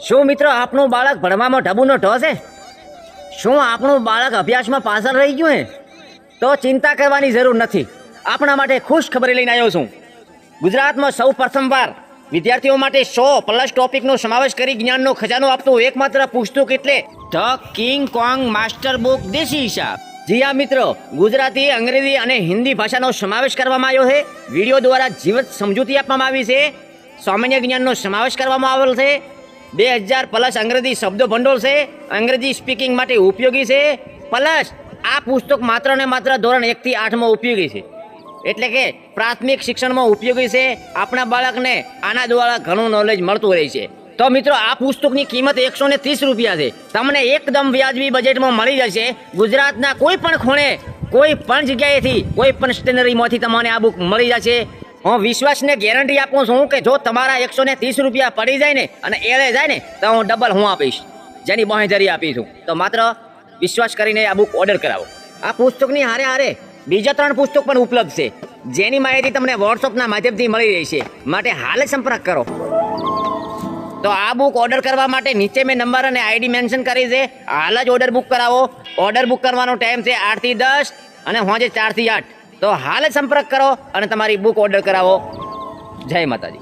શું મિત્રો આપનું બાળક ભણવામાં ઢબુનો ઢ છે? શું આપણું બાળક અભ્યાસમાં પાછળ રહી ગયું હે? તો ચિંતા કરવાની જરૂર નથી. આપણા માટે ખુશ ખબરી લઈને આવ્યો છું. ગુજરાતમાં સૌ પ્રથમવાર વિદ્યાર્થીઓ માટે 100+ ટોપિકનો સમાવેશ કરી જ્ઞાનનો ખજાનો આપતું એકમાત્ર પુસ્તક એટલે the king Kong master book દેશી હિસાબ. જી હા મિત્રો, ગુજરાતી, અંગ્રેજી અને હિન્દી ભાષાનો સમાવેશ કરવામાં આવ્યો છે. વિડીયો દ્વારા જીવંત સમજૂતી આપવામાં આવી છે. સામાન્ય જ્ઞાનનો સમાવેશ કરવામાં આવેલ છે. 2000+ અંગ્રેજી શબ્દો ભંડોળ છે. અંગ્રેજી સ્પીકિંગ માટે ઉપયોગી છે. પ્લસ આ પુસ્તક માત્ર ને માત્ર ધોરણ 1 થી 8 માં ઉપયોગી છે. એટલે કે પ્રાથમિક શિક્ષણમાં ઉપયોગી છે. આપણા બાળકને આના દ્વારા ઘણું નોલેજ મળતું રહે છે. તો મિત્રો આ પુસ્તકની કિંમત 130 રૂપિયા છે. તમને એકદમ વ્યાજબી બજેટમાં મળી જશે. ગુજરાતના કોઈ પણ ખૂણે, કોઈ પણ જગ્યાએથી, કોઈ પણ સ્ટેશનરીમાંથી તમને આ બુક મળી જશે. હું વિશ્વાસને ગેરંટી આપું છું કે જો તમારા 130 રૂપિયા પડી જાય ને અને એળે જાય ને તો હું ડબલ હું આપીશ, જેની બાંહેધરી આપીશું. તો માત્ર વિશ્વાસ કરીને આ બુક ઓર્ડર કરાવો. આ પુસ્તકની હારે હારે બીજા 3 પુસ્તક પણ ઉપલબ્ધ છે, જેની માહિતી તમને વોટ્સઅપના માધ્યમથી મળી રહી છે. માટે હાલ જ સંપર્ક કરો. તો આ બુક ઓર્ડર કરવા માટે નીચે મેં નંબર અને આઈડી મેન્શન કરી છે. હાલ જ ઓર્ડર બુક કરાવો. ઓર્ડર બુક કરવાનો ટાઈમ છે 8 થી 10 અને સાંજે 4 થી 8. તો હાલ જ સંપર્ક કરો અને તમારી બુક ઓર્ડર કરાવો. જય માતાજી.